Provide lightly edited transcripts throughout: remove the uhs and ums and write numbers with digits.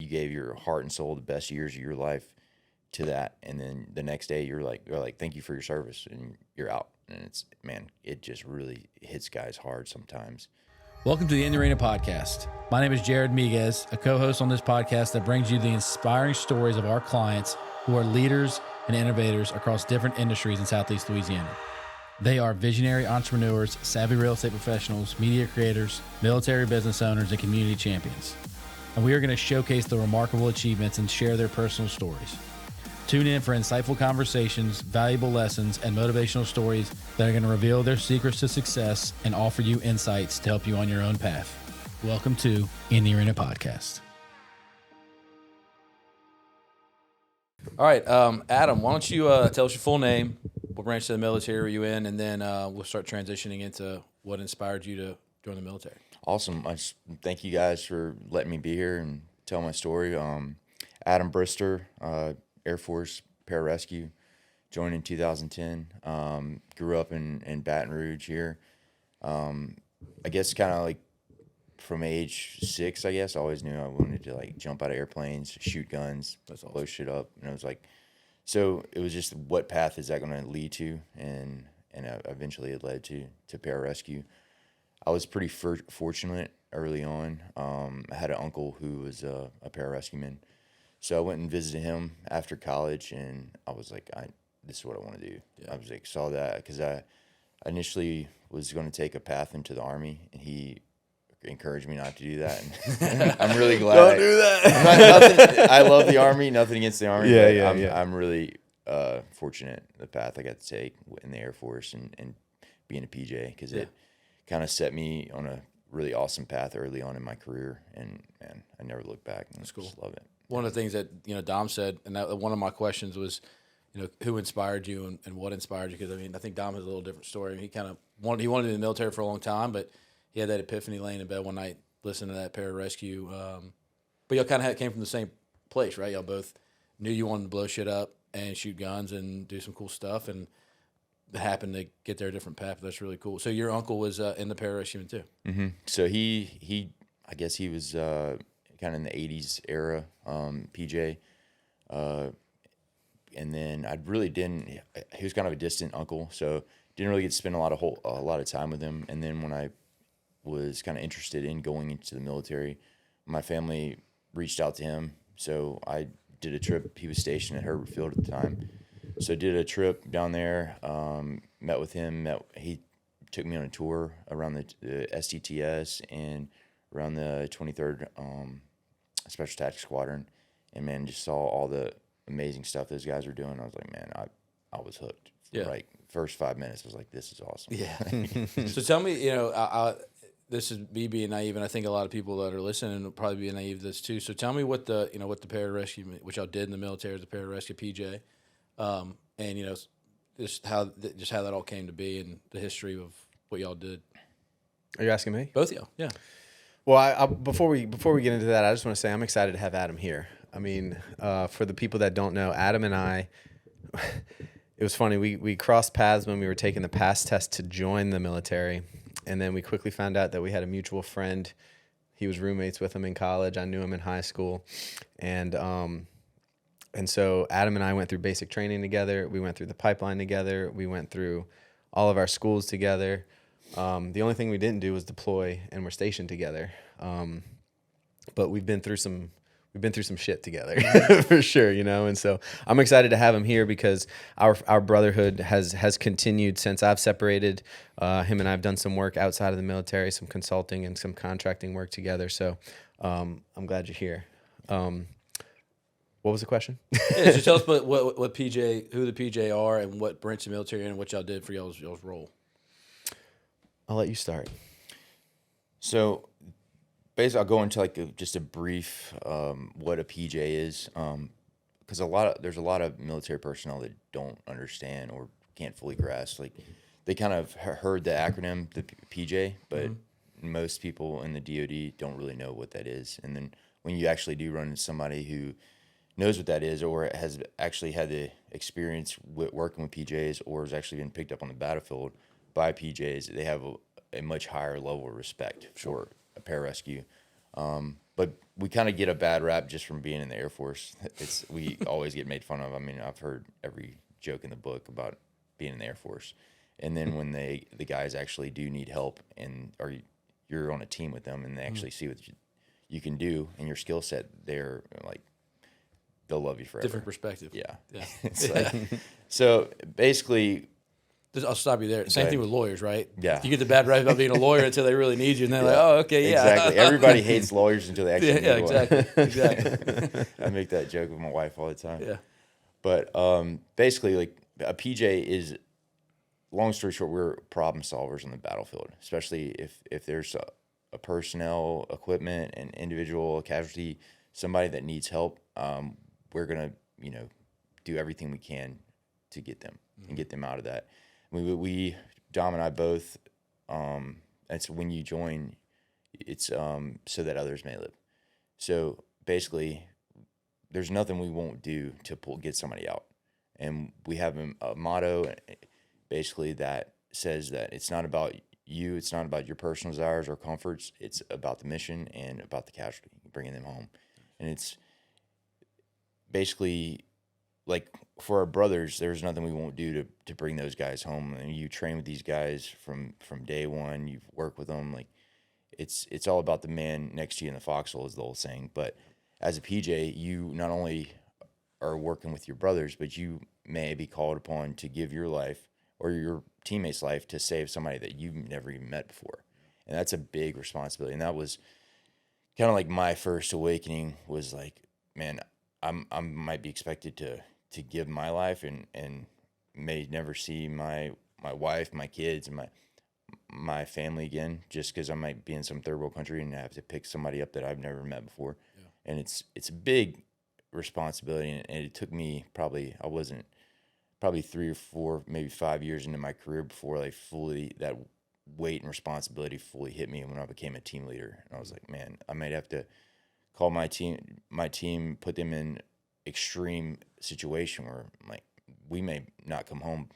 gave your heart and soul, the best years of your life to that, and then the next day you're like, thank you for your service, and you're out. And it's, man, it just really hits guys hard sometimes. Welcome to the In the Arena podcast. My name is Jared Miguez, a co-host on this podcast that brings you the inspiring stories of our clients who are leaders and innovators across different industries in Southeast Louisiana. They are visionary entrepreneurs, savvy real estate professionals, media creators, military business owners, and community champions. And we are going to showcase the remarkable achievements and share their personal stories. Tune in for insightful conversations, valuable lessons, and motivational stories that are going to reveal their secrets to success and offer you insights to help you on your own path. Welcome to In the Arena Podcast. All right, Adam, why don't you tell us your full name, what branch of the military were you in, and then we'll start transitioning into what inspired you to join the military. Awesome. I just thank you guys for letting me be here and tell my story. Adam Brister, Air Force Pararescue, joined in 2010. Grew up in Baton Rouge here. I guess kind of like from age 6, I guess, I always knew I wanted to like jump out of airplanes, shoot guns, blow shit up. And it was like, so it was just what path is that going to lead to? And eventually it led to pararescue. I was pretty fortunate early on. I had an uncle who was a pararescueman. So I went and visited him after college, and I was like, this is what I want to do. Yeah. I was like, saw that because I initially was going to take a path into the Army, and he encouraged me not to do that. And I'm really glad. Don't do that. I love the Army. Nothing against the Army. I'm really fortunate the path I got to take in the Air Force and being a PJ, because it kind of set me on a really awesome path early on in my career. And man, I never looked back. That's cool. Just love it. One of the things that Dom said, and that one of my questions was, who inspired you and what inspired you? Because I think Dom has a little different story. He kind of wanted to be in the military for a long time, but he had that epiphany laying in bed one night listening to that pararescue. But y'all kind of came from the same place, right? Y'all both knew you wanted to blow shit up and shoot guns and do some cool stuff, and happened to get their different path. That's really cool. So your uncle was in the pararescue too. Mm-hmm. So he I guess he was kind of in the 80s era, PJ. And then he was kind of a distant uncle, so didn't really get to spend a lot of time with him. And then when I was kind of interested in going into the military, my family reached out to him. So I did a trip. He was stationed at Herbert Field at the time. So did a trip down there, met with him. He took me on a tour around the STTS and around the 23rd Special Tactics Squadron, and man, just saw all the amazing stuff those guys were doing. I was like, man, I was hooked. Yeah. Like first 5 minutes, I was like, this is awesome. Yeah. So tell me, this is me being naive, and I think a lot of people that are listening will probably be naive to this too. So tell me what the pararescue, which y'all did in the military as a pararescue PJ, and just how that all came to be and the history of what y'all did. Are you asking me? Both of y'all, yeah. Well, before we get into that, I just want to say I'm excited to have Adam here. I mean, for the people that don't know, Adam and I, it was funny. We crossed paths when we were taking the PASS test to join the military, and then we quickly found out that we had a mutual friend. He was roommates with him in college. I knew him in high school, and so Adam and I went through basic training together. We went through the pipeline together. We went through all of our schools together. The only thing we didn't do was deploy, and we're stationed together. But we've been through some shit together for sure, and so I'm excited to have him here because our brotherhood has continued since I've separated. Him and I have done some work outside of the military, some consulting and some contracting work together. So I'm glad you're here. What was the question? Yeah, so tell us what PJ, who the PJ are, and what branch of the military and what y'all did for y'all's role. I'll let you start. So basically, I'll go into just a brief what a PJ is, because there's a lot of military personnel that don't understand or can't fully grasp. Like they kind of heard the acronym, the PJ, but most people in the DoD don't really know what that is. And then when you actually do run into somebody who knows what that is, or has actually had the experience working with PJs, or has actually been picked up on the battlefield by PJs, they have a much higher level of respect for a pararescue. But but we kind of get a bad rap just from being in the Air Force. We always get made fun of. I mean, I've heard every joke in the book about being in the Air Force, and then when the guys actually do need help, or you're on a team with them, and they actually see what you can do and your skill set, they're like, they'll love you forever. Different perspective. Yeah. Yeah. It's like, so basically, I'll stop you there. Same thing with lawyers, right? Yeah. You get the bad rap about being a lawyer until they really need you, and they're like, oh, okay, yeah. Exactly. Everybody hates lawyers until they actually need one. Exactly. I make that joke with my wife all the time. Yeah. But basically, like a PJ is, long story short, we're problem solvers on the battlefield, especially if there's a personnel, equipment, an individual, a casualty, somebody that needs help. We're gonna, do everything we can to get them and get them out of that. We Dom and I both, it's when you join, it's so that others may live. So basically, there's nothing we won't do to get somebody out. And we have a motto basically that says that it's not about you, it's not about your personal desires or comforts, it's about the mission and about the casualty, bringing them home. And it's basically like for our brothers, there's nothing we won't do to bring those guys home. And you train with these guys from day one. You've worked with them. Like it's all about the man next to you in the foxhole, is the old saying. But as a PJ, you not only are working with your brothers, but you may be called upon to give your life or your teammate's life to save somebody that you've never even met before. And that's a big responsibility. And that was kind of like my first awakening, was like, man, I might be expected to give my life and may never see my wife, my kids, and my family again, just because I might be in some third world country and have to pick somebody up that I've never met before. Yeah. And it's a big responsibility, and it took me probably 3 or 4, maybe 5 years into my career before like fully that weight and responsibility fully hit me when I became a team leader. And I was like, man, I might have to call my team, put them in extreme situation where like we may not come home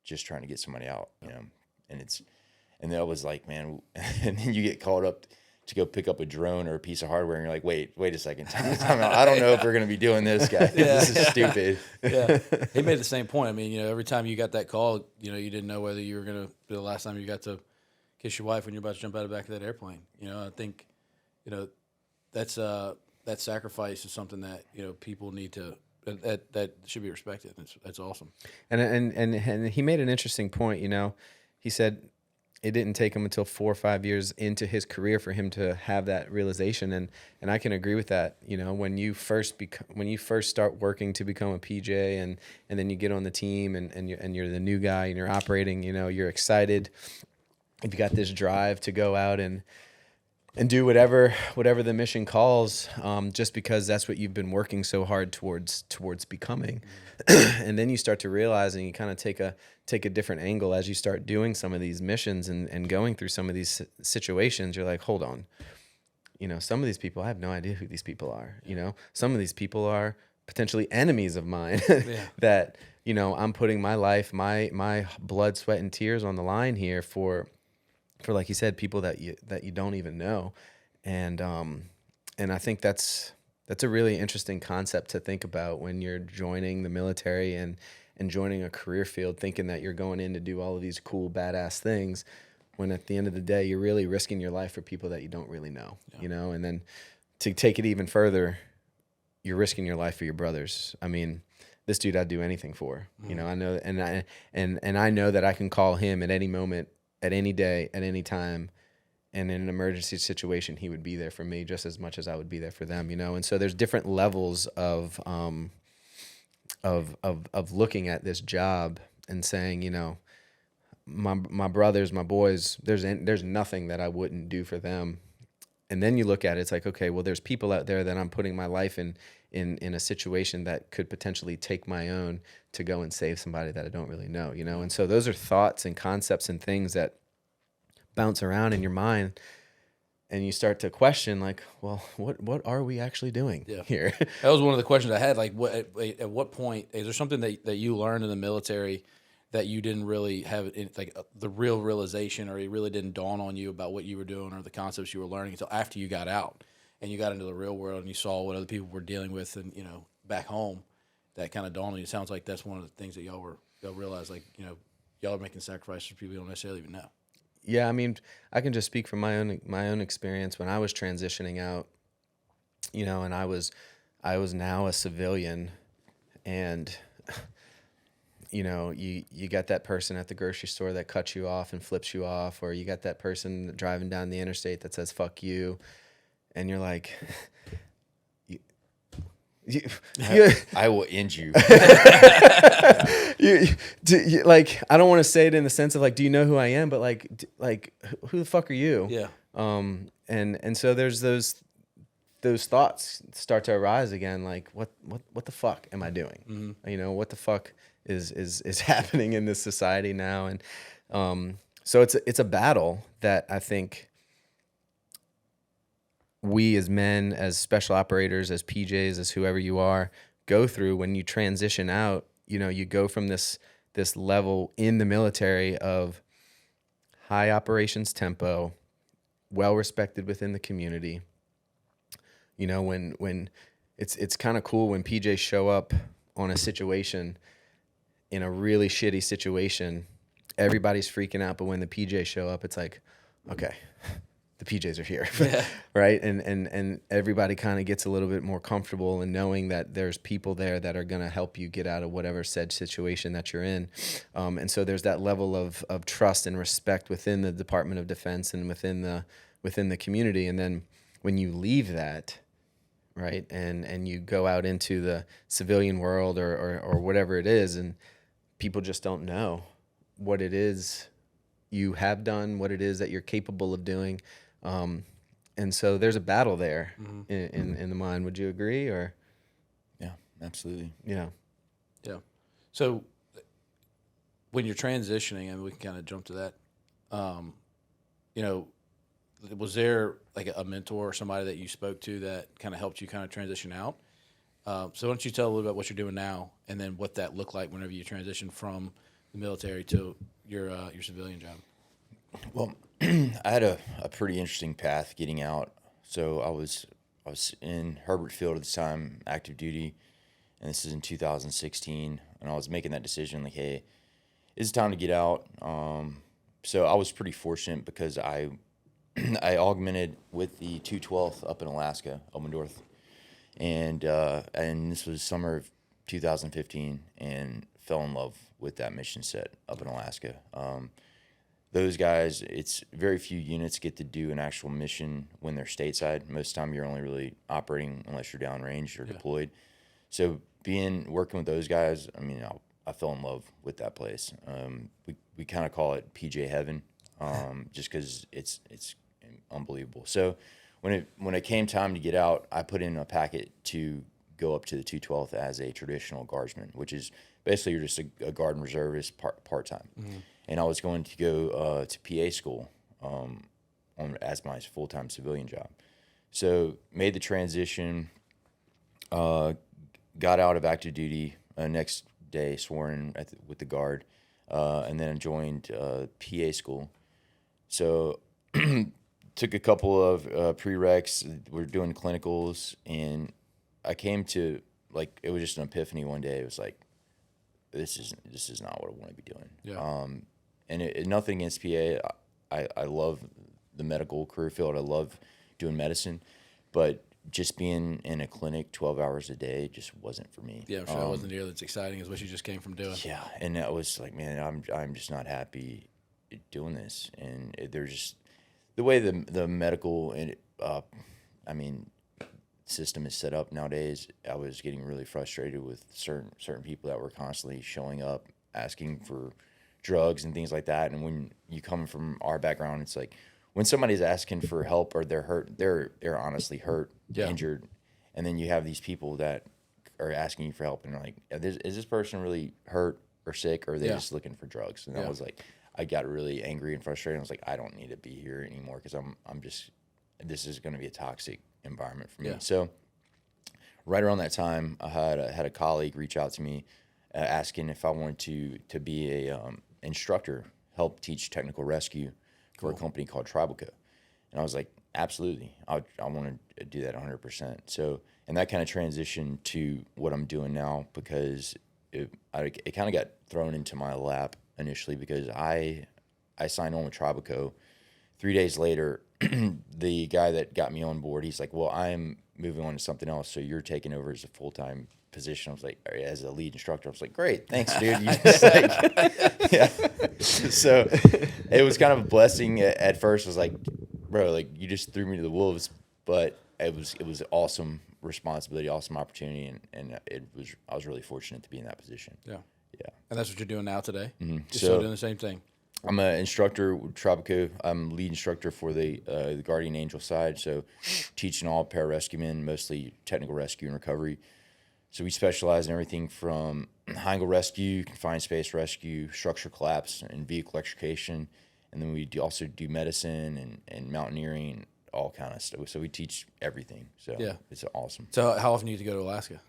just trying to get somebody out, and that was like, man, and then you get called up to go pick up a drone or a piece of hardware, and you're like, wait a second, time out. I don't know if we're gonna be doing this, guys. This is stupid. Yeah, he made the same point. I mean, every time you got that call, you didn't know whether you were gonna be the last time you got to kiss your wife when you're about to jump out of the back of that airplane. I think, that's that sacrifice is something that people need to that should be respected. That's awesome. And he made an interesting point. He said it didn't take him until 4 or 5 years into his career for him to have that realization, and I can agree with that. When you first start working to become a PJ, and then you get on the team, and you're the new guy and you're operating. You're excited. You've got this drive to go out and do whatever the mission calls, just because that's what you've been working so hard towards becoming. And then you start to realize, and you kind of take a different angle as you start doing some of these missions and going through some of these situations. You're like, hold on, some of these people, I have no idea who these people are. Some of these people are potentially enemies of mine. That I'm putting my life, my blood, sweat, and tears on the line here for like you said, people that you don't even know. And I think that's a really interesting concept to think about when you're joining the military and joining a career field, thinking that you're going in to do all of these cool, badass things, when at the end of the day, you're really risking your life for people that you don't really know. And then to take it even further, you're risking your life for your brothers. I mean, this dude I'd do anything for. I know, and I know that I can call him at any moment, at any day, at any time, and in an emergency situation, he would be there for me just as much as I would be there for them, And so there's different levels of looking at this job and saying, my brothers, my boys, there's nothing that I wouldn't do for them. And then you look at it, it's like, okay, well, there's people out there that I'm putting my life in a situation that could potentially take my own to go and save somebody that I don't really know, And so those are thoughts and concepts and things that bounce around in your mind, and you start to question, like, well, what are we actually doing here? That was one of the questions I had. Like, at what point is there something that you learned in the military that you didn't really have the real realization, or it really didn't dawn on you about what you were doing or the concepts you were learning until after you got out? and you got into the real world and you saw what other people were dealing with, and back home, that kind of dawned on you. It sounds like that's one of the things that y'all realized, like y'all are making sacrifices for people you don't necessarily even know. Yeah, I mean, I can just speak from my own experience when I was transitioning out, and I was now a civilian, and you got that person at the grocery store that cuts you off and flips you off, or you got that person driving down the interstate that says "fuck you," and you're like, I will end you. Like, I don't want to say it in the sense of like, do you know who I am? But like, who the fuck are you? Yeah. And so there's those thoughts start to arise again. Like, what the fuck am I doing? Mm-hmm. What the fuck is happening in this society now? And so it's a battle that I think we as men, as special operators, as PJs, as whoever you are, go through when you transition out. You go from this level in the military of high operations tempo, well respected within the community. When it's kind of cool when PJs show up on a situation, in a really shitty situation, everybody's freaking out, but when the PJs show up, it's like, okay, the PJs are here, Yeah. right? And everybody kind of gets a little bit more comfortable in knowing that there's people there that are going to help you get out of whatever said situation that you're in. And so there's that level of trust and respect within the Department of Defense and within the community. And then when you leave that, right, and you go out into the civilian world or whatever it is, and people just don't know what it is you have done, what it is that you're capable of doing. And so there's a battle there in the mind. Would you agree? Or Yeah, absolutely. Yeah. So when you're transitioning, and we can kind of jump to that, was there like a mentor or somebody that you spoke to that kind of helped you kind of transition out? So why don't you tell a little bit about what you're doing now, and then what that looked like whenever you transitioned from the military to your civilian job? Well, I had a pretty interesting path getting out. So I was in Herbert Field at the time, active duty, and this is in 2016. And I was making that decision, like, hey, it's time to get out. So I was pretty fortunate because I augmented with the 212th up in Alaska, up north, and this was summer of 2015, and fell in love with that mission set up in Alaska. Those guys, it's very few units get to do an actual mission when they're stateside. Most of the time, you're only really operating unless you're downrange or deployed. So working with those guys, I mean, I fell in love with that place. We kind of call it PJ heaven, just because it's unbelievable. So when it came time to get out, I put in a packet to go up to the 212th as a traditional guardsman, which is basically you're just a guard and reservist part-time. Mm-hmm. And I was going to go to PA school as my full-time civilian job. So made the transition, got out of active duty, next day sworn with the guard, and then joined PA school. So took a couple of prereqs, we're doing clinicals, and I came to, like, it was just an epiphany one day. It was like, this is not what I want to be doing. Yeah. And nothing against PA. I love the medical career field. I love doing medicine, but just being in a clinic 12 hours a day just wasn't for me. Yeah, I'm sure that wasn't nearly as exciting as what you just came from doing. Yeah, and I was like, man, I'm just not happy doing this. And there's just the way the medical system is set up nowadays. I was getting really frustrated with certain people that were constantly showing up asking for drugs and things like that. And when you come from our background, it's like when somebody's asking for help or they're hurt, they're honestly hurt, injured, and then you have these people that are asking you for help, and they're like, is this person really hurt or sick, or are they just looking for drugs? And I was like, I got really angry and frustrated. I was like, I don't need to be here anymore because I'm just, this is going to be a toxic environment for me. So right around that time, I had a colleague reach out to me asking if I wanted to be a instructor, help teach technical rescue for a company called TribalCo. And I was like, Absolutely. I want to do that 100%. So, and that kind of transitioned to what I'm doing now because it kind of got thrown into my lap initially because I signed on with TribalCo. 3 days later, the guy that got me on board, he's like, well, I'm moving on to something else, so you're taking over as a full-time position. I was like, as a lead instructor. I was like, great, thanks, dude. You just like, yeah. So it was kind of a blessing at first. I was like, bro, like you just threw me to the wolves, but it was awesome responsibility, awesome opportunity, and I was really fortunate to be in that position. Yeah. Yeah. And that's what you're doing now today? Mm-hmm. You're still doing the same thing? I'm an instructor with TribalCo. I'm lead instructor for the Guardian Angel side, so teaching all pararescue men, mostly technical rescue and recovery. So we specialize in everything from high angle rescue, confined space rescue, structure collapse, and vehicle extrication. And then we also do medicine and mountaineering, all kind of stuff. So we teach everything. So yeah, it's awesome. So how often do you get to go to Alaska?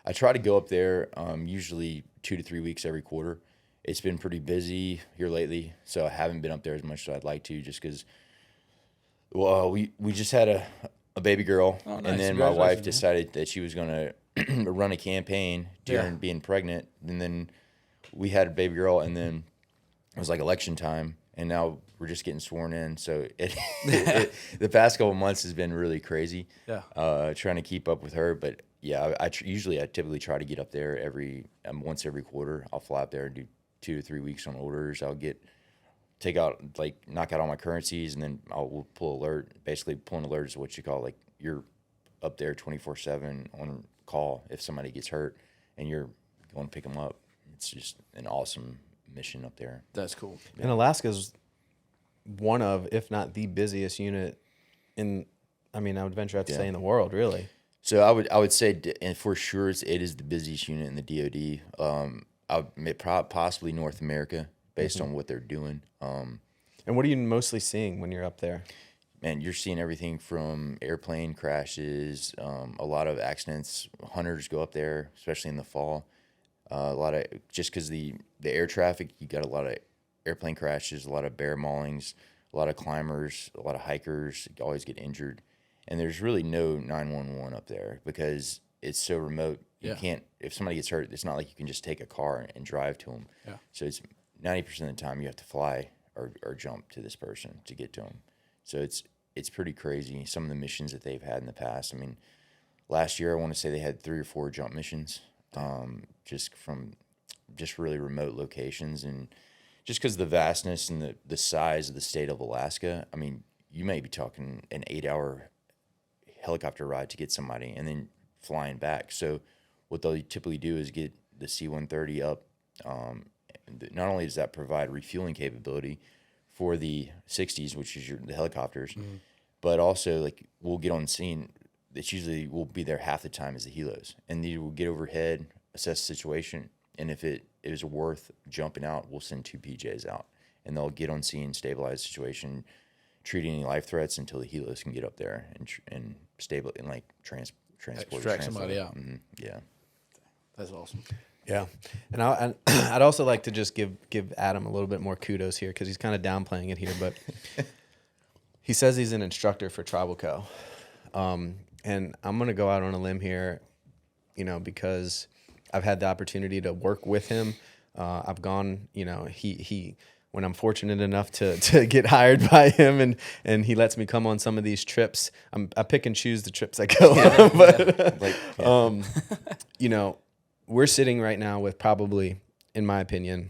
I try to go up there usually 2 to 3 weeks every quarter. It's been pretty busy here lately, so I haven't been up there as much as I'd like to just because, well, we just had a baby girl, nice. And then my wife decided that she was going to run a campaign during being pregnant, and then we had a baby girl, and then it was like election time, and now we're just getting sworn in, so the past couple of months has been really crazy, trying to keep up with her, but yeah, I typically try to get up there once every quarter. I'll fly up there and do 2 to 3 weeks on orders. I'll knock out all my currencies, and then we'll pull alert. Basically, pulling alert is what you call like you're up there 24/7 on call if somebody gets hurt, and you're going to pick them up. It's just an awesome mission up there. That's cool. Yeah. And Alaska's one of, if not the busiest unit I would venture out to say in the world, really. So I would say, and for sure, it is the busiest unit in the DoD. I would admit possibly North America, based on what they're doing. And what are you mostly seeing when you're up there? Man, you're seeing everything from airplane crashes, a lot of accidents. Hunters go up there, especially in the fall. A lot of just because the air traffic, you got a lot of airplane crashes, a lot of bear maulings, a lot of climbers, a lot of hikers always get injured. And there's really no 911 up there because it's so remote. You can't, if somebody gets hurt, it's not like you can just take a car and drive to them. Yeah. So it's 90% of the time you have to fly or jump to this person to get to them. So it's pretty crazy. Some of the missions that they've had in the past. I mean, last year I want to say they had 3 or 4 jump missions, just from really remote locations, and just because of the vastness and the size of the state of Alaska. I mean, you may be talking an 8-hour helicopter ride to get somebody and then flying back. So what they'll typically do is get the C-130 up. Not only does that provide refueling capability for the 60s, which is the helicopters, but also like we'll get on scene. It's usually we'll be there half the time as the helos, and then we'll get overhead, assess the situation, and if it is worth jumping out, we'll send 2 PJs out, and they'll get on scene, stabilize the situation, treat any life threats until the helos can get up there and stable and like transport somebody out. Mm-hmm. Yeah, that's awesome. Yeah, and I'd also like to just give Adam a little bit more kudos here because he's kind of downplaying it here, but he says he's an instructor for TribalCo, and I'm gonna go out on a limb here, because I've had the opportunity to work with him. I've gone, he when I'm fortunate enough to get hired by him and he lets me come on some of these trips. I pick and choose the trips I go on, but we're sitting right now with probably, in my opinion,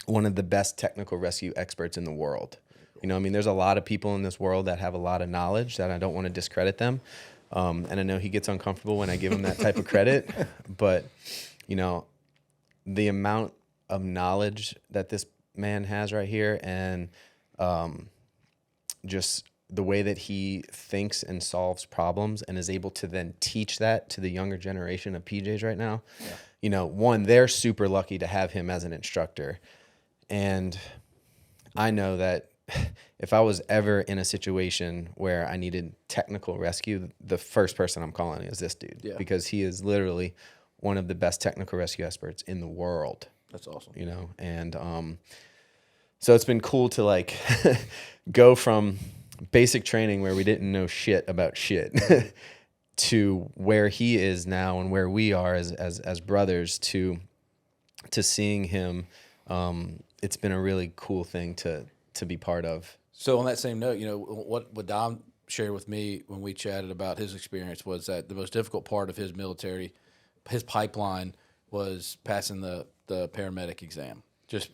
one of the best technical rescue experts in the world. There's a lot of people in this world that have a lot of knowledge that I don't want to discredit them. And I know he gets uncomfortable when I give him that type of credit, but the amount of knowledge that this man has right here, and just the way that he thinks and solves problems and is able to then teach that to the younger generation of PJs right now. One, they're super lucky to have him as an instructor. And I know that if I was ever in a situation where I needed technical rescue, the first person I'm calling is this dude, because he is literally one of the best technical rescue experts in the world. That's awesome. And so it's been cool to like go from basic training where we didn't know shit about shit to where he is now and where we are as brothers to seeing him. It's been a really cool thing to be part of. So on that same note, what Dom shared with me when we chatted about his experience was that the most difficult part of his military, his pipeline, was passing the paramedic exam. Just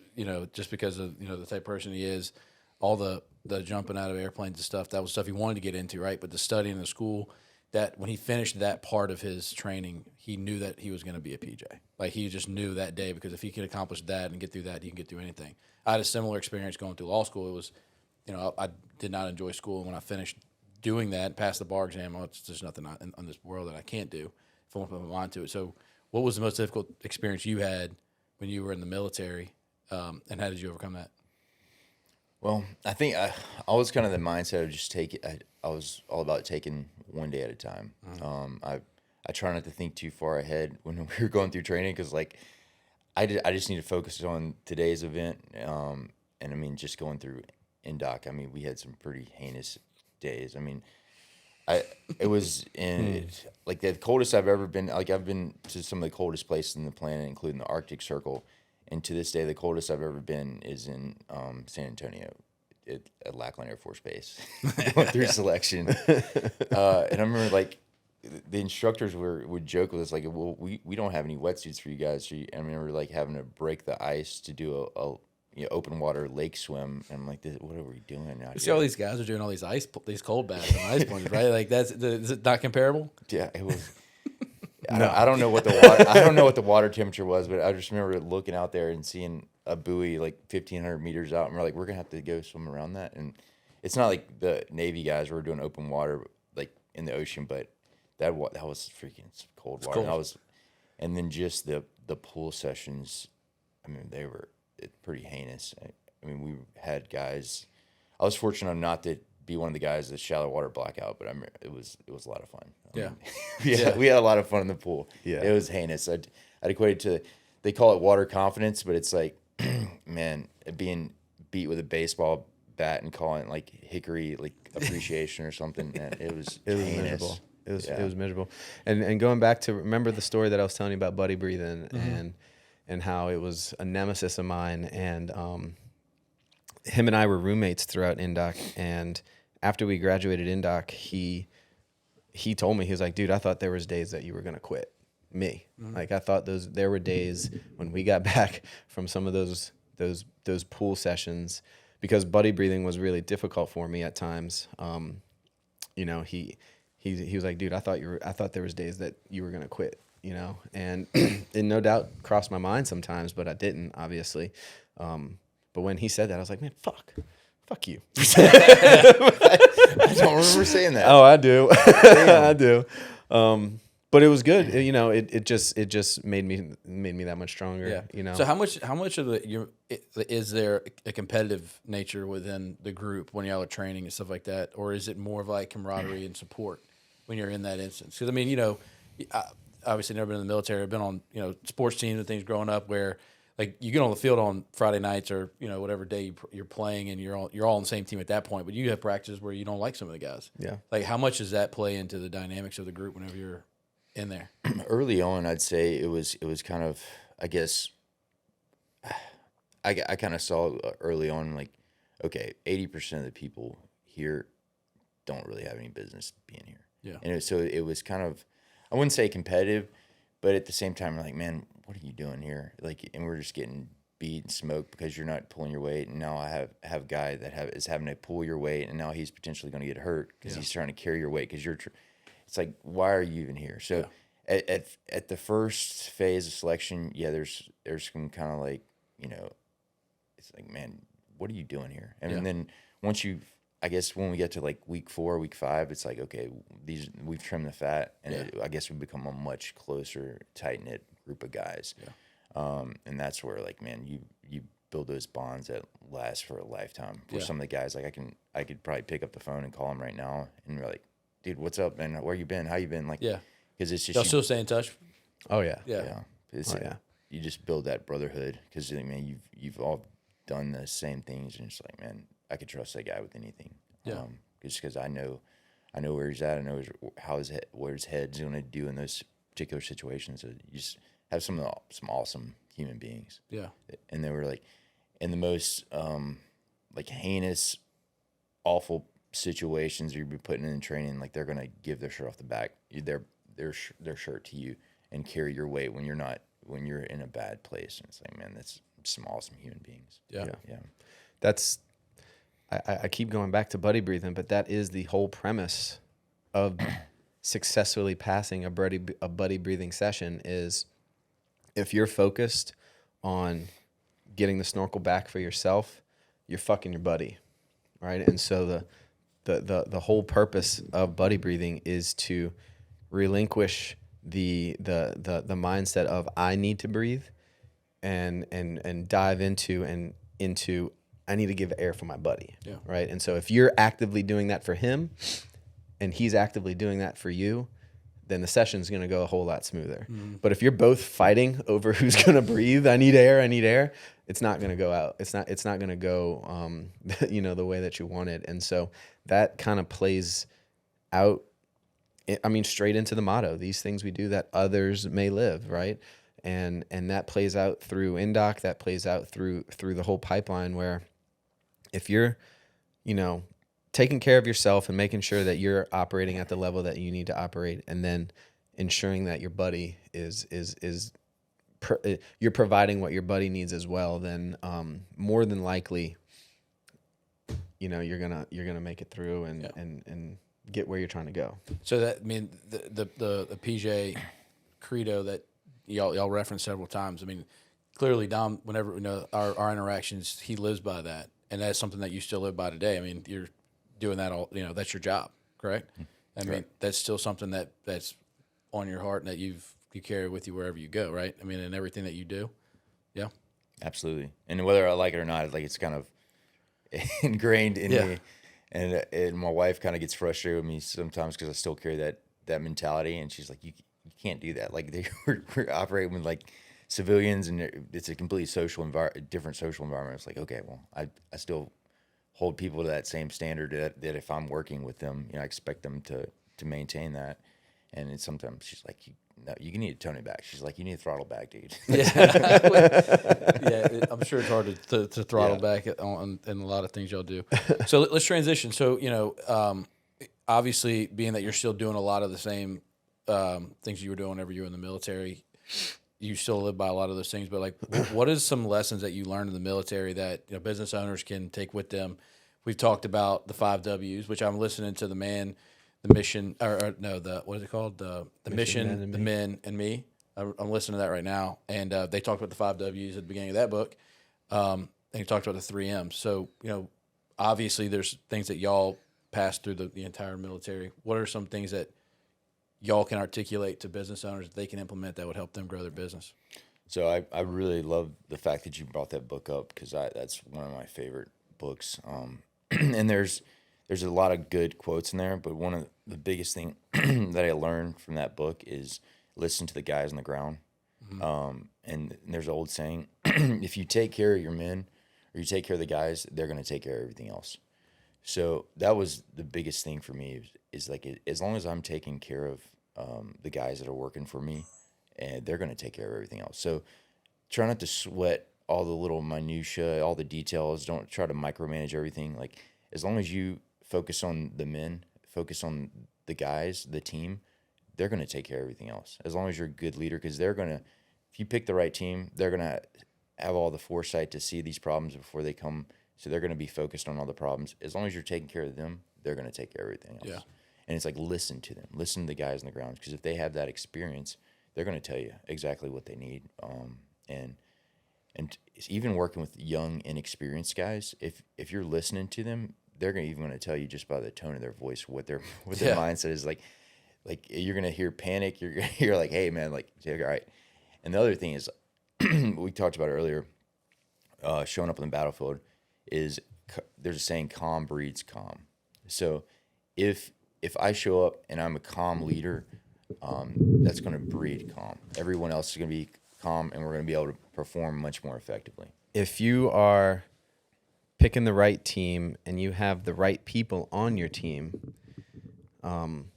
because of the type of person he is, all the jumping out of airplanes and stuff, that was stuff he wanted to get into, right? But the studying in the school, that when he finished that part of his training, he knew that he was going to be a PJ. Like, he just knew that day, because if he could accomplish that and get through that, he can get through anything. I had a similar experience going through law school. It was, I did not enjoy school, and when I finished doing that, passed the bar exam, there's nothing in this world that I can't do if I want to put my mind to it. So what was the most difficult experience you had when you were in the military, and how did you overcome that? Well, I think I was kind of the mindset of just take it. I was all about taking one day at a time. I try not to think too far ahead when we were going through training, because I just need to focus on today's event. And I mean, just going through INDOC, I mean, we had some pretty heinous days. I mean, it was in like the coldest I've ever been. Like, I've been to some of the coldest places in the planet, including the Arctic Circle. And to this day, the coldest I've ever been is in San Antonio at Lackland Air Force Base, going through selection. And I remember, like, the instructors would joke with us, like, well, we don't have any wetsuits for you guys. So I remember, like, having to break the ice to do a open water lake swim. And I'm like, what are we doing out You see here? all these guys are doing all these cold baths and ice plunges, right? Like, is it not comparable? Yeah, it was. I don't know what the water temperature was, but I just remember looking out there and seeing a buoy like 1,500 meters out, and we're like, we're gonna have to go swim around that. And it's not like the Navy guys were doing open water like in the ocean, but that was freaking cold water. Cold. And then just the pool sessions. I mean, they were pretty heinous. I mean, we had guys. I was fortunate enough not to be one of the guys that shallow water blackout, but it was a lot of fun. Yeah. We had a lot of fun in the pool. Yeah. It was heinous. I'd equate it to, they call it water confidence, but it's like, man, being beat with a baseball bat and calling it like hickory, like appreciation or something. Man, it was heinous. Miserable. It was miserable. And going back to, remember the story that I was telling you about buddy breathing and how it was a nemesis of mine, and him and I were roommates throughout INDOC, and after we graduated INDOC, he told me, he was like, dude, I thought there was days that you were going to quit me. Like, I thought there were days when we got back from some of those pool sessions, because buddy breathing was really difficult for me at times. He was like, dude, I thought there was days that you were going to quit, and it no doubt crossed my mind sometimes, but I didn't, obviously. But when he said that, I was like, man, fuck you. I don't remember saying that. Oh, I do. I do. But it was good. It just made me that much stronger. Yeah. So how much of is there a competitive nature within the group when y'all are training and stuff like that, or is it more of like camaraderie and support when you're in that instance? Because I mean, I obviously never been in the military. I've been on sports teams and things growing up where, like, you get on the field on Friday nights or whatever day you're playing, and you're all on the same team at that point. But you have practices where you don't like some of the guys. Yeah. Like, how much does that play into the dynamics of the group whenever you're in there? Early on, I'd say it was kind of, I guess, I kind of saw early on, like, okay, 80% of the people here don't really have any business being here. Yeah. And it was kind of, I wouldn't say competitive, but at the same time, we're like, man, what are you doing here? Like, and we're just getting beat and smoked because you're not pulling your weight. And now I have a guy that is having to pull your weight, and now he's potentially going to get hurt because he's trying to carry your weight because you're. It's like, why are you even here? So at the first phase of selection, there's some kind of like, it's like, man, what are you doing here? And then once I guess when we get to like week 4, week 5, it's like, okay, we've trimmed the fat, and I guess we've become a much closer, tight-knit group of guys. Yeah. And that's where, like, man, you build those bonds that last for a lifetime. For some of the guys, like, I could probably pick up the phone and call them right now, and we're like, dude, what's up, man? Where you been? How you been? Like, because it's just, y'all still stay in touch? Oh yeah. You just build that brotherhood because, man, you've all done the same things, and it's like, man, I could trust that guy with anything. just because I know where he's at. I know where his head's going to do in those particular situations. So you just have some awesome human beings. Yeah. And they were like in the most like heinous, awful situations you'd be putting in training. Like they're going to give their shirt off the back, their shirt to you, and carry your weight when you're in a bad place. And it's like, man, that's some awesome human beings. Yeah. That's I keep going back to buddy breathing, but that is the whole premise of successfully passing a buddy breathing session. Is if you're focused on getting the snorkel back for yourself, you're fucking your buddy, right? And so the whole purpose of buddy breathing is to relinquish the mindset of I need to breathe and dive into I need to give air for my buddy. Yeah. Right. And so if you're actively doing that for him and he's actively doing that for you, then the session's going to go a whole lot smoother. Mm-hmm. But if you're both fighting over who's going to breathe, I need air, it's not going to go out. It's not going to go, the way that you want it. And so that kind of plays out, straight into the motto, these things we do that others may live. Right. And that plays out through INDOC, that plays out through the whole pipeline, where if you're, taking care of yourself and making sure that you're operating at the level that you need to operate, and then ensuring that your buddy you're providing what your buddy needs as well, then more than likely, you're gonna make it through and get where you're trying to go. So that the PJ credo that y'all referenced several times. Clearly Dom, whenever our interactions, he lives by that, and that's something that you still live by today. You're doing that all. That's your job, correct? That's still something that's on your heart and that you carry with you wherever you go, right? In everything that you do. Yeah, absolutely. And whether I like it or not, it's kind of ingrained in me. And my wife kind of gets frustrated with me sometimes because I still carry that mentality, and she's like, "You can't do that. We're operating with civilians, and it's a completely different social environment." It's like, okay, well, I still hold people to that same standard that if I'm working with them, I expect them to maintain that. And it's sometimes she's like, you need to tone it back. She's like, you need to throttle back, dude. Yeah, I'm sure it's hard to throttle back in a lot of things y'all do. So let's transition. So, obviously, being that you're still doing a lot of the same things you were doing whenever you were in the military, you still live by a lot of those things. But what is some lessons that you learned in the military that business owners can take with them? We've talked about the 5 W's, which I'm listening to the mission, what is it called? The mission, the men, and me. I'm listening to that right now, and they talked about the 5 W's at the beginning of that book, and he talked about the 3 M's. So obviously there's things that y'all passed through the entire military. What are some things that y'all can articulate to business owners that they can implement that would help them grow their business? So I really love the fact that you brought that book up, because that's one of my favorite books. And there's a lot of good quotes in there, but one of the biggest thing that I learned from that book is listen to the guys on the ground. Mm-hmm. And there's an old saying, if you take care of your men or you take care of the guys, they're going to take care of everything else. So that was the biggest thing for me is as long as I'm taking care of the guys that are working for me, and they're going to take care of everything else. So try not to sweat all the little minutia, all the details. Don't try to micromanage everything. As long as you focus on the men, focus on the guys, the team, they're going to take care of everything else. As long as you're a good leader, because if you pick the right team, they're going to have all the foresight to see these problems before they come. So they're going to be focused on all the problems. As long as you're taking care of them, they're going to take care of everything else. Yeah. And it's listen to them. Listen to the guys on the ground, because if they have that experience, they're going to tell you exactly what they need. And even working with young, inexperienced guys, if you're listening to them, they're even going to tell you just by the tone of their voice what their mindset is. Like you're going to hear panic. You're going to hear hey man, all right. And the other thing is, we talked about earlier, showing up on the battlefield is there's a saying, calm breeds calm. So if I show up and I'm a calm leader, that's going to breed calm. Everyone else is going to be calm, and we're going to be able to perform much more effectively. If you are picking the right team and you have the right people on your team, then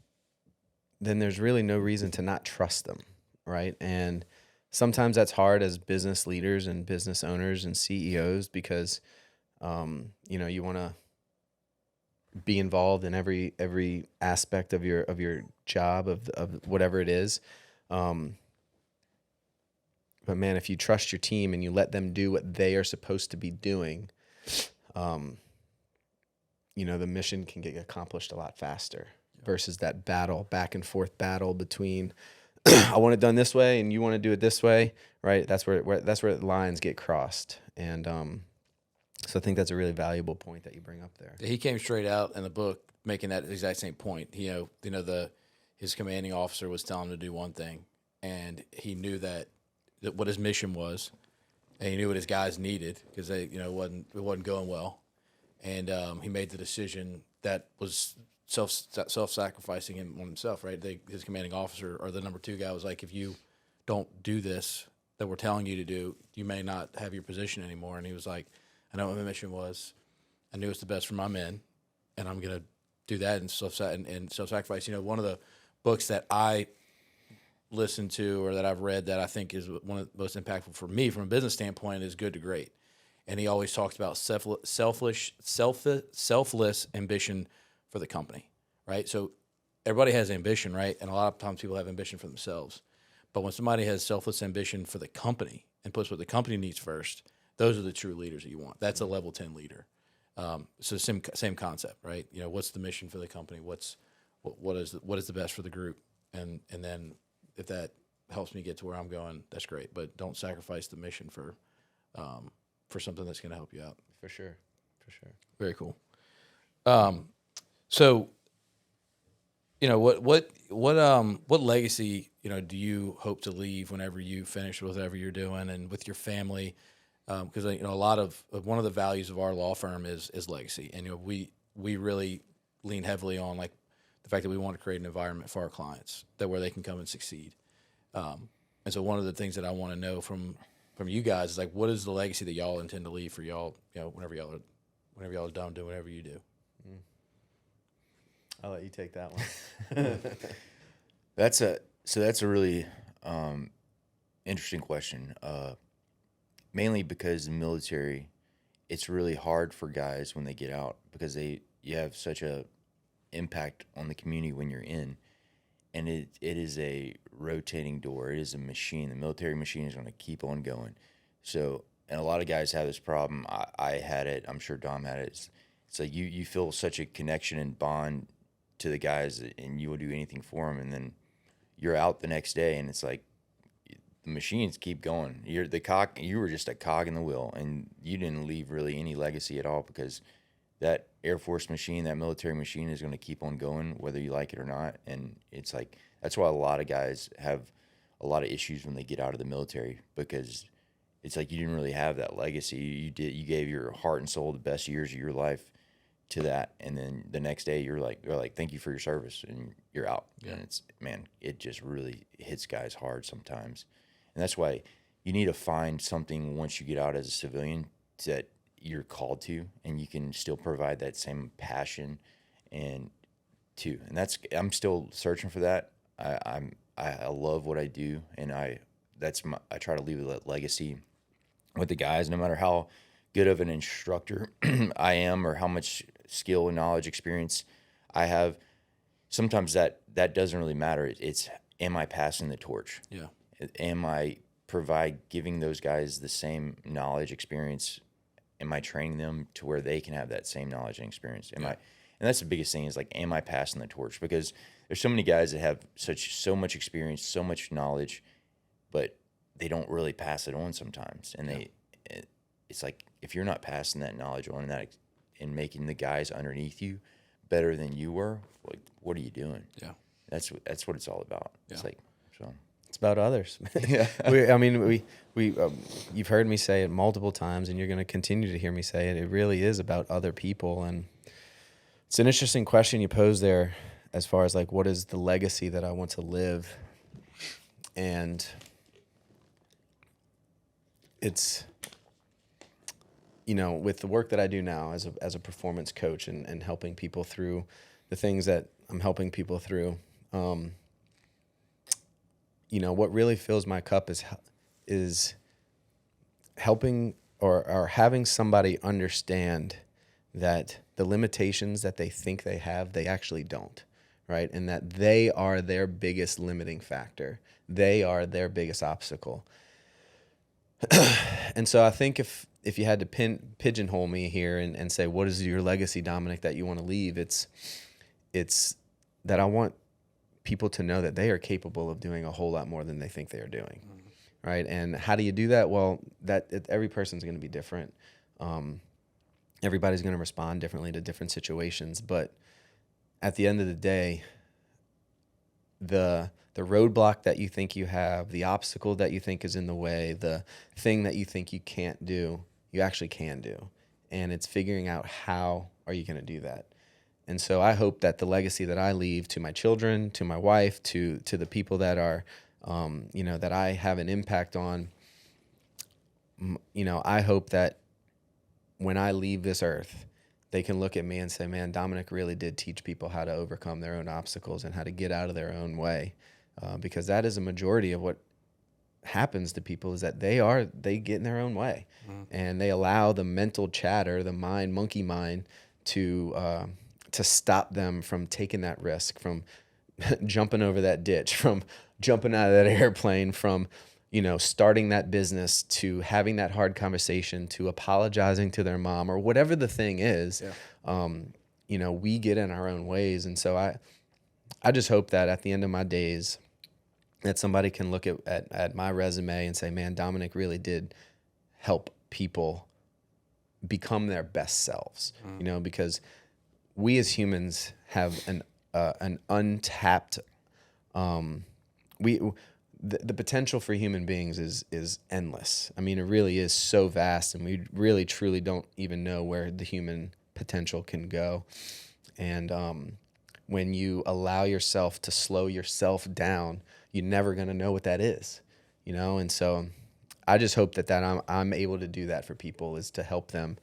there's really no reason to not trust them, right? And sometimes that's hard as business leaders and business owners and CEOs because, you want to be involved in every aspect of your job of whatever it is. But man, if you trust your team and you let them do what they are supposed to be doing, the mission can get accomplished a lot faster versus that back and forth battle between I want it done this way and you want to do it this way, right? That's where the lines get crossed. And so I think that's a really valuable point that you bring up there. He came straight out in the book making that exact same point. His commanding officer was telling him to do one thing, and he knew that what his mission was, and he knew what his guys needed because it wasn't going well, and he made the decision that was self-sacrificing him on himself, right? His commanding officer or the number 2 guy was like, if you don't do this that we're telling you to do, you may not have your position anymore. And he was like, I know what my mission was. I knew it's the best for my men, and I'm going to do that and self-sacrifice. One of the books that I listened to or that I've read that I think is one of the most impactful for me from a business standpoint is Good to Great. And he always talks about selfless ambition for the company, right? So everybody has ambition, right? And a lot of times people have ambition for themselves. But when somebody has selfless ambition for the company and puts what the company needs first, those are the true leaders that you want. That's a level 10 leader. So same concept, right? What's the mission for the company? What is the best for the group? And then if that helps me get to where I'm going, that's great. But don't sacrifice the mission for something that's going to help you out. For sure. Very cool. So, what legacy, do you hope to leave whenever you finish with whatever you're doing and with your family? Because a lot of one of the values of our law firm is legacy, and we really lean heavily on like the fact that we want to create an environment for our clients where they can come and succeed. And so one of the things that I want to know from you guys is like, what is the legacy that y'all intend to leave for y'all? Whenever y'all are done doing whatever you do. I'll let you take that one. That's a really interesting question. Mainly because the military, it's really hard for guys when they get out because you have such a impact on the community when you're in, and it is a rotating door. It is a machine. The military machine is going to keep on going. So, and a lot of guys have this problem. I had it. I'm sure Dom had it. It's like you feel such a connection and bond to the guys, and you will do anything for them, and then you're out the next day, and it's like the machines keep going. You were just a cog in the wheel, and you didn't leave really any legacy at all because that Air Force machine, that military machine is going to keep on going whether you like it or not. And it's like that's why a lot of guys have a lot of issues when they get out of the military because it's like you didn't really have that legacy. You gave your heart and soul, the best years of your life to that, and then the next day you're like thank you for your service, and you're out. Yeah. And it just really hits guys hard sometimes, and that's why you need to find something once you get out as a civilian that you're called to, and you can still provide that same passion and I'm still searching for that. I love what I do, and I try to leave a legacy with the guys, no matter how good of an instructor I am or how much skill and knowledge experience I have. Sometimes that doesn't really matter. It's am I passing the torch? Yeah. Am I giving those guys the same knowledge, experience? Am I training them to where they can have that same knowledge and experience? And that's the biggest thing is like, am I passing the torch? Because there's so many guys that have so much experience, so much knowledge, but they don't really pass it on sometimes. And it's like, if you're not passing that knowledge on and making the guys underneath you better than you were, like, what are you doing? Yeah. That's what it's all about. Yeah. It's like, so. It's about others. Yeah. You've heard me say it multiple times, and you're going to continue to hear me say it. It really is about other people. And it's an interesting question you pose there as far as like, what is the legacy that I want to live? And it's, with the work that I do now as a performance coach and helping people through the things that I'm helping people through, what really fills my cup is helping or having somebody understand that the limitations that they think they have, they actually don't, right? And that they are their biggest limiting factor. They are their biggest obstacle. And so I think if you had to pigeonhole me here and say, what is your legacy, Dominic, that you want to leave? It's that I want people to know that they are capable of doing a whole lot more than they think they are doing. Right. And how do you do that? Well, every person's going to be different. Everybody's going to respond differently to different situations. But at the end of the day, the roadblock that you think you have, the obstacle that you think is in the way, the thing that you think you can't do, you actually can do. And it's figuring out how are you going to do that. And so I hope that the legacy that I leave to my children, to my wife, to the people that are that I have an impact on, I hope that when I leave this earth, they can look at me and say, man, Dominic really did teach people how to overcome their own obstacles and how to get out of their own way. Because that is a majority of what happens to people, is that they get in their own way. And they allow the mental chatter, the monkey mind to stop them from taking that risk, from jumping over that ditch, from jumping out of that airplane, from, starting that business, to having that hard conversation, to apologizing to their mom, or whatever the thing is. Yeah. We get in our own ways. And so I just hope that at the end of my days, that somebody can look at my resume and say, man, Dominic really did help people become their best selves, because we as humans have an untapped, the potential for human beings is endless. I mean, it really is so vast, and we really truly don't even know where the human potential can go. And when you allow yourself to slow yourself down, you're never going to know what that is, And so I just hope that I'm able to do that for people, is to help them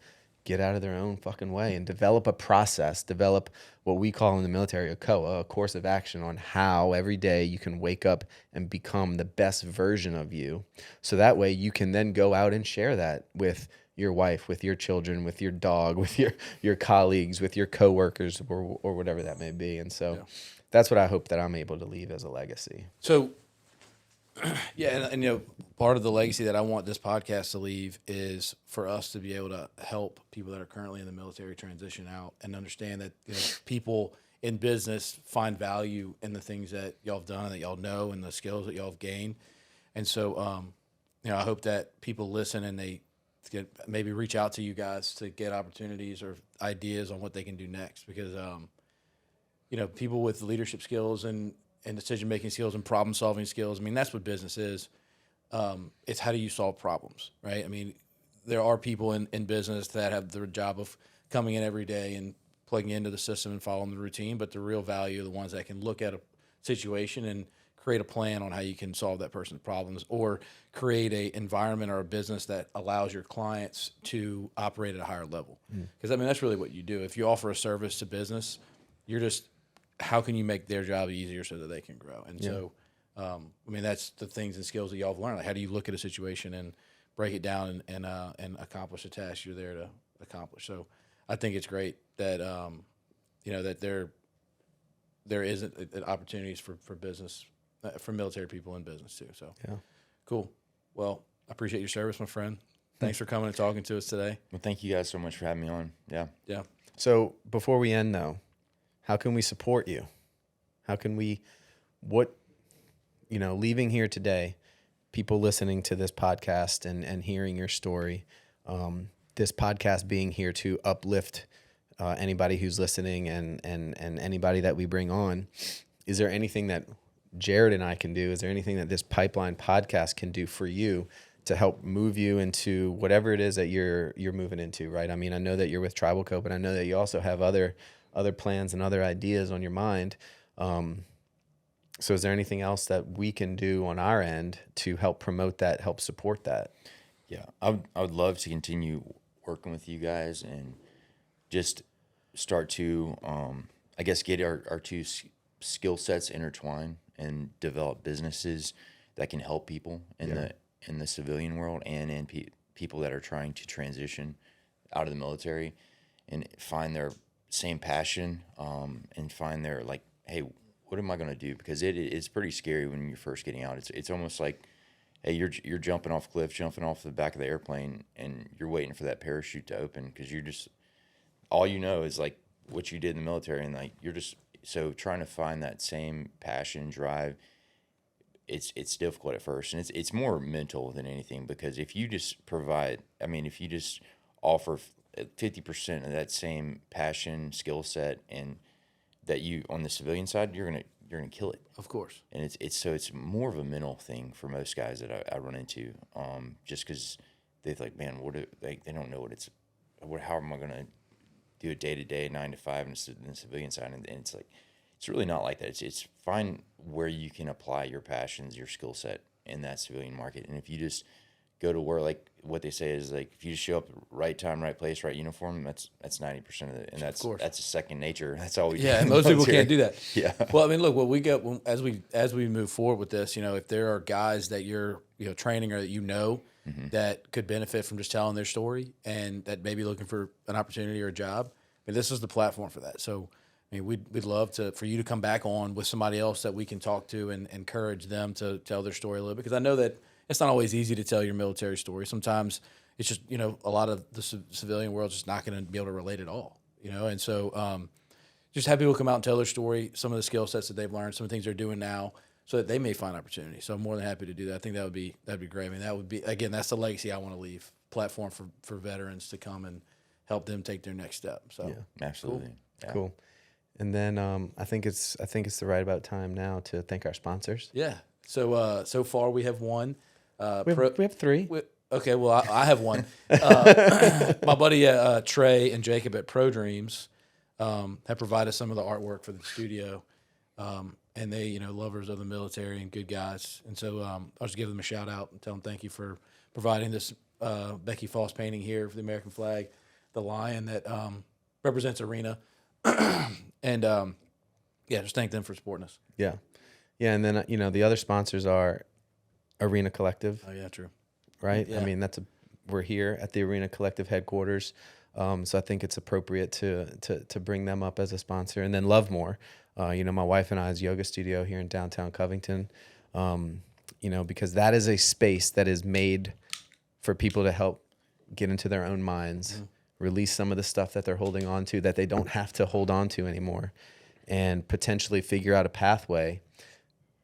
get out of their own fucking way and develop a process, develop what we call in the military a course of action on how every day you can wake up and become the best version of you. So that way you can then go out and share that with your wife, with your children, with your dog, with your colleagues, with your coworkers, or whatever that may be. And so that's what I hope that I'm able to leave as a legacy. So, yeah, and part of the legacy that I want this podcast to leave is for us to be able to help people that are currently in the military transition out and understand that people in business find value in the things that y'all have done, that y'all know, and the skills that y'all have gained. And so, I hope that people listen and they maybe reach out to you guys to get opportunities or ideas on what they can do next, because people with leadership skills and decision-making skills and problem-solving skills, I mean, that's what business is. It's how do you solve problems, right? I mean, there are people in business that have the job of coming in every day and plugging into the system and following the routine, but the real value are the ones that can look at a situation and create a plan on how you can solve that person's problems, or create an environment or a business that allows your clients to operate at a higher level. Because, I mean, that's really what you do. If you offer a service to business, you're just, how can you make their job easier so that they can grow? And so, I mean, that's the things and skills that y'all have learned. Like, how do you look at a situation and break it down and accomplish the task you're there to accomplish? So I think it's great that, that there isn't opportunities for business, for military people in business too. So cool. Well, I appreciate your service, my friend. Thanks for coming and talking to us today. Well, thank you guys so much for having me on. Yeah. So before we end though, how can we support you? How can we, leaving here today, people listening to this podcast and hearing your story, this podcast being here to uplift anybody who's listening and anybody that we bring on, is there anything that Jared and I can do? Is there anything that this Pipeline podcast can do for you to help move you into whatever it is that you're moving into, right? I mean, I know that you're with TribalCo, but I know that you also have other plans and other ideas on your mind. So is there anything else that we can do on our end to help promote that, help support that? Yeah, I would love to continue working with you guys and just start to, I guess, get our two skill sets intertwined and develop businesses that can help people in the civilian world and in people that are trying to transition out of the military and find their same passion, and find their, like, hey, what am I going to do? Because it's pretty scary when you're first getting out. It's almost like, hey, you're jumping off cliff, jumping off the back of the airplane, and you're waiting for that parachute to open because you're just, all you know is like what you did in the military, and like you're just so trying to find that same passion, drive. It's difficult at first, and it's more mental than anything, because if you just provide, I mean, if you just offer 50% of that same passion, skill set, and that you on the civilian side, you're gonna kill it. Of course. And it's more of a mental thing for most guys that I run into, just because they're like, man, they don't know how am I gonna do a day-to-day 9 to 5 in the civilian side, and it's like, it's really not like that. It's find where you can apply your passions, your skill set in that civilian market. And if you just go to work, like what they say is, like, if you just show up right time, right place, right uniform, that's 90% of it, and that's a second nature. That's all we do. Yeah, and most people can't do that. Yeah. Well, I mean, look, what we get as we move forward with this, if there are guys that you're training or that that could benefit from just telling their story and that may be looking for an opportunity or a job, I mean, this is the platform for that. So, I mean, we'd love for you to come back on with somebody else that we can talk to and encourage them to tell their story a little bit, because I know that it's not always easy to tell your military story. Sometimes it's just, a lot of the civilian world's just not going to be able to relate at all, and so just have people come out and tell their story, some of the skill sets that they've learned, some of the things they're doing now, so that they may find opportunity. So I'm more than happy to do that. I think that'd be great. I mean, that would be, again, that's the legacy I want to leave, platform for veterans to come and help them take their next step. So Yeah, absolutely. Cool. Yeah. Cool. And then I think it's the right about time now to thank our sponsors. Yeah. So far we have one. We have three. Okay, well, I have one. My buddy Trey and Jacob at Pro Dreams have provided some of the artwork for the studio, and they, lovers of the military and good guys. And so I'll just give them a shout out and tell them thank you for providing this Becky Foss painting here for the American flag, the lion that represents Arena, and just thank them for supporting us. Yeah, and then the other sponsors are Arena Collective. Oh yeah, true. Right? Yeah. I mean, we're here at the Arena Collective headquarters, so I think it's appropriate to bring them up as a sponsor. And then Lovemore, my wife and I's yoga studio here in downtown Covington, because that is a space that is made for people to help get into their own minds, release some of the stuff that they're holding on to that they don't have to hold on to anymore, and potentially figure out a pathway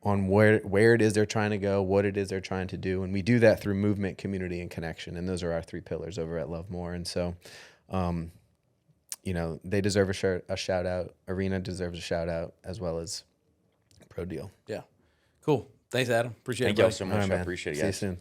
on where it is they're trying to go, what it is they're trying to do. And we do that through movement, community, and connection. And those are our 3 pillars over at Lovemore. And so, they deserve a shout out. Arena deserves a shout out, as well as Pro Deal. Yeah. Cool. Thanks, Adam. Appreciate it. Thank y'all so much. All right, I man. appreciate it, See you guys. soon.